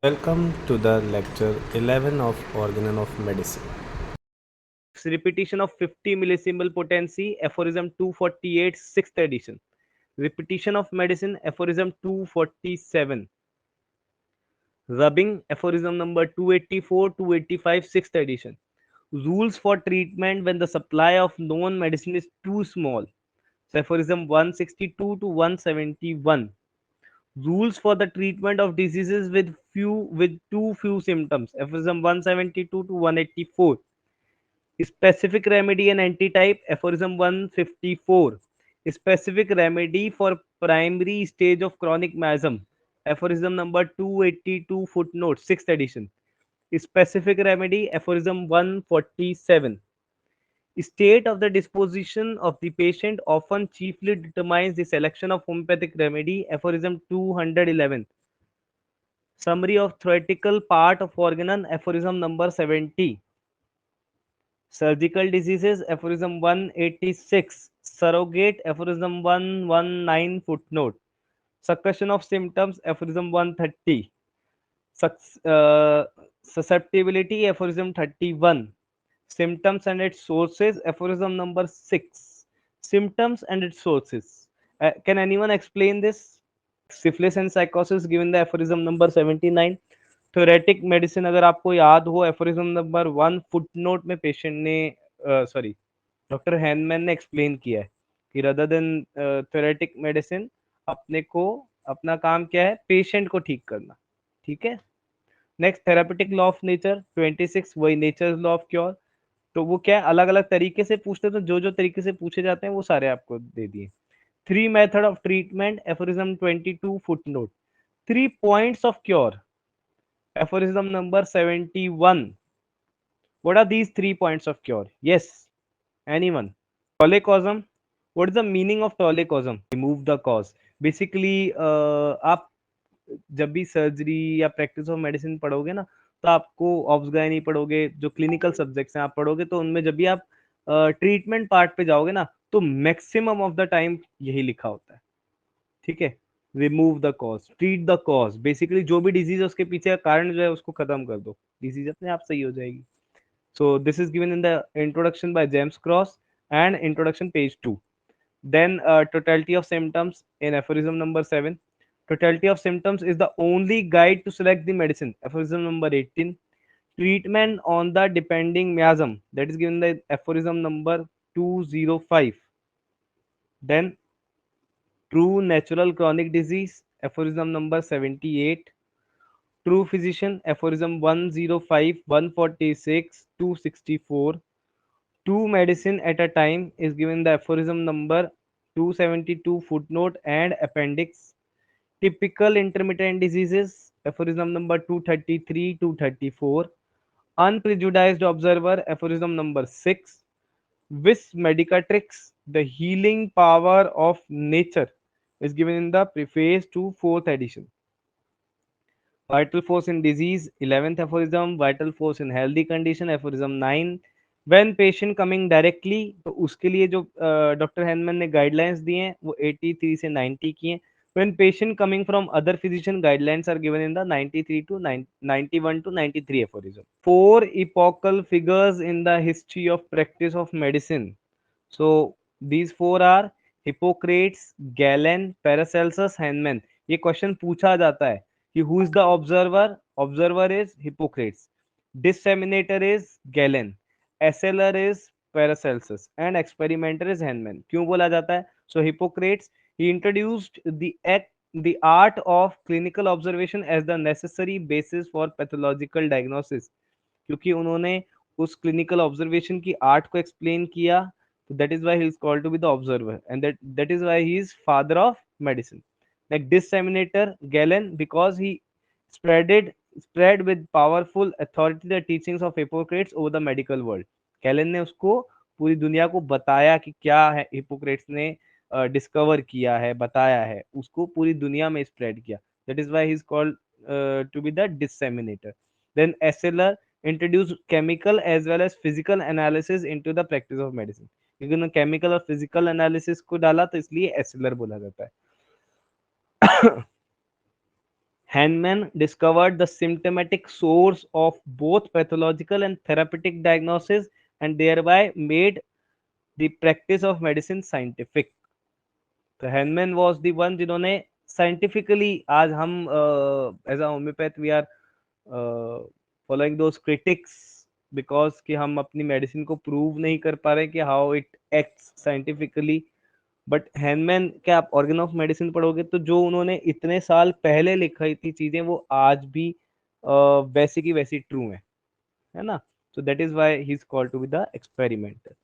Welcome to the lecture 11 of Organon of Medicine. Repetition of 50 millisiemel potency, aphorism 248, 6th edition. Repetition of medicine, aphorism 247. Rubbing, aphorism number 284, 285, 6th edition. Rules for treatment when the supply of known medicine is too small. So, aphorism 162 to 171. Rules for the treatment of diseases with too few symptoms. Aphorism 172 to 184. Specific remedy and antitype, aphorism 154. Specific remedy for primary stage of chronic miasm, aphorism number 282, footnote 6th edition. Specific remedy, aphorism 147. State of the disposition of the patient often chiefly determines the selection of homeopathic remedy, aphorism 211. Summary of theoretical part of organon, aphorism number 70. Surgical diseases, aphorism 186. Surrogate, aphorism 119, footnote. Succussion of symptoms, aphorism 130. Sus- uh, Susceptibility, aphorism 31. Symptoms and its sources, aphorism number 6. Symptoms and its sources. Can anyone explain this? Syphilis and psychosis given the aphorism number 79. Theoretic medicine अगर आपको याद हो, aphorism number 1 footnote में patient ने sorry doctor Hahnemann ने explain किया है कि रदर देन थ्योरेटिक मेडिसिन अपने को अपना काम क्या है, पेशेंट को ठीक करना. ठीक है. Next, therapeutic law of nature 26, वही नेचर लॉ ऑफ क्योर. तो वो क्या है, अलग अलग तरीके से पूछते, तो जो जो तरीके से पूछे जाते हैं वो सारे आपको दे दिए. Three method of treatment, aphorism 22, footnote. Three points of cure, aphorism number 71. What are these 3 points of cure? Yes, anyone? Tolecosm. What is the meaning of tolecosm? Remove the cause. Basically, आप जब भी surgery या practice of medicine पढ़ोगे ना, तो आपको obs gynae पढ़ोगे, जो क्लिनिकल सब्जेक्ट्स हैं आप पढ़ोगे, तो उनमें जब भी आप ट्रीटमेंट पार्ट पे जाओगे ना, तो मैक्सिमम ऑफ द टाइम यही लिखा होता है. ठीक है. Remove the cause, treat the cause. Basically जो भी डिजीज है उसके पीछे का कारण जो है उसको खत्म कर दो, डिजीज अपने आप सही हो जाएगी. So this is given in the introduction by James cross and introduction page 2. Then totality of symptoms in aphorism number 7. Totality of symptoms is the only guide to select the medicine. Aphorism number 18. Treatment on the depending miasm, that is given the aphorism number 205. Then true natural chronic disease, aphorism number 78. True physician, aphorism 105, 146, 264. Two medicine at a time is given the aphorism number 272, footnote and appendix. Typical intermittent diseases, aphorism number 233, 234. Unprejudiced observer, aphorism number 6. Vis medicatrix, the healing power of nature, is given in the preface to 4th edition. Vital force in disease, 11th aphorism. Vital force in healthy condition, aphorism 9. When patient coming directly, तो उसके लिए जो doctor Hahnemann ने guidelines दिए हैं वो 83 से 90 की हैं. When patient coming from other physician, guidelines are given in the 93 to 91 to 93 aphorism. Four epochal figures in the history of practice of medicine. So these four are Hippocrates, Galen, Paracelsus, Hahnemann. ये question पूछा जाता है कि who is the observer? Observer is Hippocrates. Disseminator is Galen. Assailer is Paracelsus and experimenter is Hahnemann. क्यों बोला जाता है? So Hippocrates, he introduced the art of clinical observation as the necessary basis for pathological diagnosis. क्योंकि उन्होंने उस clinical observation की art को explain किया, so that is why he is called to be the observer, and that is why he is father of medicine. Like disseminator, Galen, because he spreaded spread with powerful authority the teachings of Hippocrates over the medical world. Galen ने उसको पूरी दुनिया को बताया कि क्या है Hippocrates ने डिस्कवर किया है, बताया है, उसको पूरी दुनिया में स्प्रेड किया. That is why he is called to be the disseminator. Then एसेलर introduce chemical as well as physical analysis into the practice of medicine. क्योंकि उन्होंने केमिकल और फिजिकल एनालिसिस को डाला तो इसलिए एसिलर बोला जाता है. Hahnemann discovered the symptomatic source of both pathological and therapeutic diagnosis and thereby made the practice of medicine scientific. तो हैनमैन वाज द वन जिन्होंने साइंटिफिकली, आज हम as a homeopath we are following those critics because कि हम अपनी medicine को prove नहीं कर पा रहे कि how it acts scientifically, but Hahnemann के आप ऑर्गन ऑफ मेडिसिन पढ़ोगे तो जो उन्होंने इतने साल पहले लिखाई थी चीजें वो आज भी वैसी की वैसी ट्रू है ना. So that is why he is called to be the experimenter.